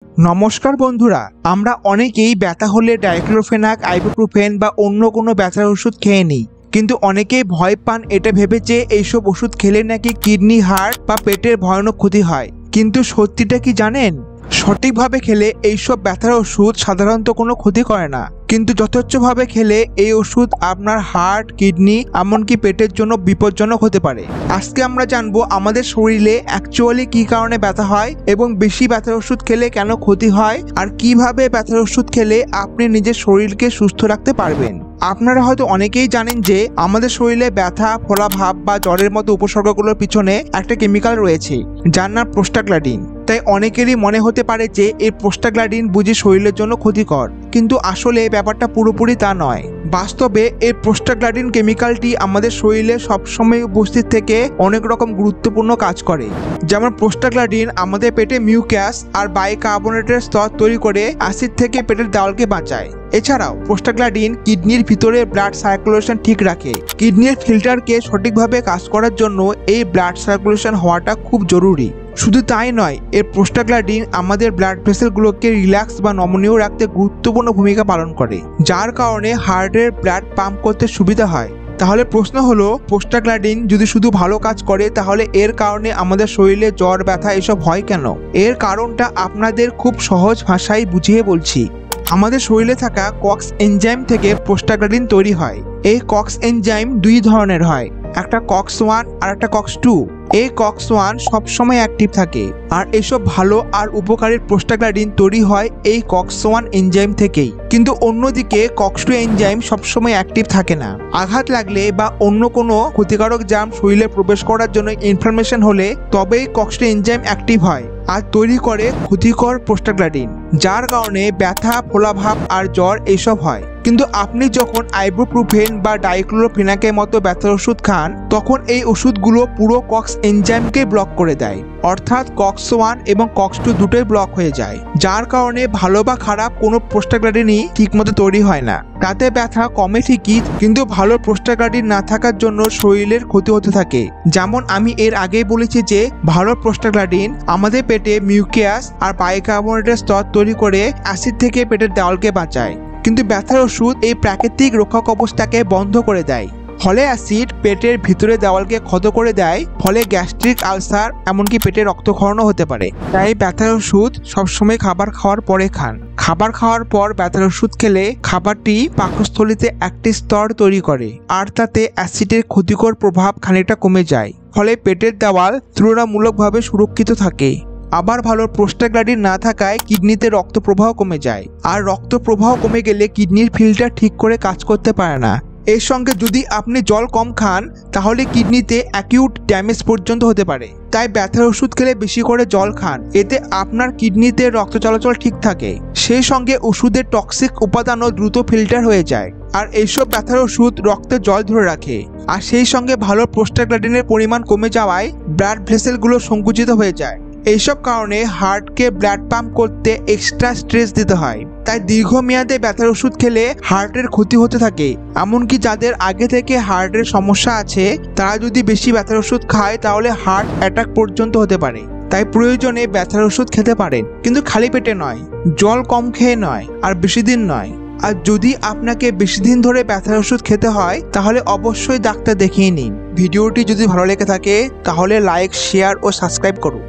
নমস্কার বন্ধুরা, আমরা অনেকেই ব্যথা হলে ডাইক্লোফেনাক, আইবুপ্রোফেন বা অন্য কোনো ব্যথার ওষুধ খেয়ে নিই। কিন্তু অনেকেই ভয় পান এটা ভেবে যে এইসব ওষুধ খেলে নাকি কিডনি, হার্ট বা পেটের ভয়ানক ক্ষতি হয়। কিন্তু সত্যিটা কি জানেন? সঠিকভাবে খেলে এইসব ব্যথার ওষুধ সাধারণত কোনো ক্ষতি করে না, কিন্তু যথেচ্ছভাবে খেলে এই ওষুধ আপনার হার্ট, কিডনি এমনকি পেটের জন্য বিপজ্জনক হতে পারে। আজকে আমরা জানবো আমাদের শরীরে অ্যাকচুয়ালি কী কারণে ব্যথা হয় এবং বেশি ব্যথার ওষুধ খেলে কেন ক্ষতি হয়, আর কিভাবে ব্যথার ওষুধ খেলে আপনি নিজের শরীরকে সুস্থ রাখতে পারবেন। আপনারা হয়তো অনেকেই জানেন যে আমাদের শরীরে ব্যথা, ফোলাভাব বা জ্বরের মতো উপসর্গগুলোর পিছনে একটা কেমিক্যাল রয়েছে যার নাম প্রোস্টাগ্ল্যান্ডিন। তাই অনেকেরই মনে হতে পারে যে এই প্রোস্টাগ্ল্যান্ডিন বুঝি শরীরের জন্য ক্ষতিকর, কিন্তু আসলে ব্যাপারটা পুরোপুরি তা নয়। বাস্তবে এই প্রোস্টাগ্ল্যান্ডিন কেমিক্যালটি আমাদের শরীরে সবসময় উপস্থিত থেকে অনেক রকম গুরুত্বপূর্ণ কাজ করে। যেমন প্রোস্টাগ্ল্যান্ডিন আমাদের পেটে মিউকাস আর বাইকার্বনেটের স্তর তৈরি করে অ্যাসিড থেকে পেটের দেওয়ালকে বাঁচায়। এছাড়াও প্রোস্টাগ্ল্যান্ডিন কিডনির ভিতরে ব্লাড সার্কুলেশন ঠিক রাখে। কিডনির ফিল্টারকে সঠিকভাবে কাজ করার জন্য এই ব্লাড সার্কুলেশন হওয়াটা খুব জরুরি। শুধু তাই নয়, এর প্রোস্টাগ্ল্যান্ডিন আমাদের ব্লাড ভেসেলগুলোকে রিল্যাক্স বা নমনীয় রাখতে গুরুত্বপূর্ণ ভূমিকা পালন করে, যার কারণে হার্টের ব্লাড পাম্প করতে সুবিধা হয়। তাহলে প্রশ্ন হলো, প্রোস্টাগ্ল্যান্ডিন যদি শুধু ভালো কাজ করে তাহলে এর কারণে আমাদের শরীরে জ্বর, ব্যথা এসব হয় কেন? এর কারণটা আপনাদের খুব সহজ ভাষায় বুঝিয়ে বলছি। আমাদের শরীরে থাকা কক্স এনজাইম থেকে প্রোস্টাগ্ল্যান্ডিন তৈরি হয়। এই কক্স এনজাইম দুই ধরনের হয়, একটা কক্স 1 আর একটা কক্স 2। এই কক্স 1 সবসময় অ্যাক্টিভ থাকে, আর এসব ভালো আর উপকারী প্রোস্টাগ্ল্যান্ডিন তৈরি হয় এই কক্স 1 এনজাইম থেকেই। কিন্তু অন্যদিকে কক্স 2 এনজাইম সবসময় অ্যাক্টিভ থাকে না। আঘাত লাগলে বা অন্য কোনো ক্ষতিকারক জার্ম শরীরে প্রবেশ করার জন্য ইনফ্লামেশন হলে তবেই কক্স 2 এনজাইম অ্যাক্টিভ হয় আর তৈরি করে ক্ষতিকর প্রোস্টাগ্ল্যান্ডিন, যার কারণে ব্যথা, ফোলাভাব আর জ্বর এসব হয়। কিন্তু আপনি যখন আইবুপ্রোফেন বা ডাইক্লোফেনাকের মতো ব্যথার ওষুধ খান, তখন এই ওষুধগুলো পুরো কক্স এনজাইমকে ব্লক করে দেয়, অর্থাৎ কক্স 1 এবং কক্স 2 দুটোই ব্লক হয়ে যায়, যার কারণে ভালো বা খারাপ কোনো প্রোস্টাগ্ল্যান্ডিনই ঠিকমতো তৈরি হয় না। তাতে ব্যথা কমে ঠিকই, কিন্তু ভালো প্রোস্টাগ্ল্যান্ডিন না থাকার জন্য শরীরের ক্ষতি হতে থাকে। যেমন আমি এর আগেই বলেছি যে ভালো প্রোস্টাগ্ল্যান্ডিন আমাদের পেটে মিউকাস আর বাইকার্বনেটের স্তর তৈরি করে অ্যাসিড থেকে পেটের দেওয়ালকে বাঁচায়, কিন্তু ব্যথার ওষুধ এই প্রাকৃতিক রক্ষা কবচটাকে বন্ধ করে দেয়। ফলে অ্যাসিড পেটের ভিতরে দেওয়ালকে ক্ষত করে দেয়, ফলে গ্যাস্ট্রিক আলসার এমনকি পেটে রক্তক্ষরণও হতে পারে। তাই ব্যথার ওষুধ সবসময় খাবার খাওয়ার পরে খান। খাবার খাওয়ার পর ব্যথার ওষুধ খেলে খাবারটি পাকস্থলীতে একটি স্তর তৈরি করে, আর তাতে অ্যাসিডের ক্ষতিকর প্রভাব খানিকটা কমে যায়, ফলে পেটের দেওয়াল তুলনামূলকভাবে সুরক্ষিত থাকে। আবার ভালো প্রোস্টাগ্ল্যান্ডিন না থাকায় কিডনিতে রক্ত প্রবাহ কমে যায়, আর রক্ত প্রবাহ কমে গেলে কিডনির ফিল্টার ঠিক করে কাজ করতে পারে না। এর সঙ্গে যদি আপনি জল কম খান তাহলে কিডনিতে অ্যাকিউট ড্যামেজ পর্যন্ত হতে পারে। তাই ব্যথার ওষুধ খেলে বেশি করে জল খান, এতে আপনার কিডনিতে রক্ত চলাচল ঠিক থাকে। সেই সঙ্গে ওষুধের টক্সিক উপাদানও দ্রুত ফিল্টার হয়ে যায়, আর এইসব ব্যথার ওষুধ রক্তে জল ধরে রাখে। আর সেই সঙ্গে ভালো প্রোস্টাগ্ল্যান্ডিনের পরিমাণ কমে যাওয়ায় ব্লাড ভেসেলগুলো সংকুচিত হয়ে যায়। এইসব কারণে হার্টকে ব্লাড পাম্প করতে এক্সট্রা স্ট্রেস দিতে হয়। তাই দীর্ঘমেয়াদে ব্যথার ওষুধ খেলে হার্টের ক্ষতি হতে থাকে। এমনকি যাদের আগে থেকে হার্টের সমস্যা আছে তারা যদি বেশি ব্যথার ওষুধ খায় তাহলে হার্ট অ্যাটাক পর্যন্ত হতে পারে। তাই প্রয়োজনে ব্যথার ওষুধ খেতে পারেন, কিন্তু খালি পেটে নয়, জল কম খেয়ে নয়, আর বেশি দিন নয়। আর যদি আপনাকে বেশি দিন ধরে ব্যথার ওষুধ খেতে হয় তাহলে অবশ্যই ডাক্তার দেখিয়ে নিন। ভিডিওটি যদি ভালো লেগে থাকে তাহলে লাইক, শেয়ার ও সাবস্ক্রাইব করুন।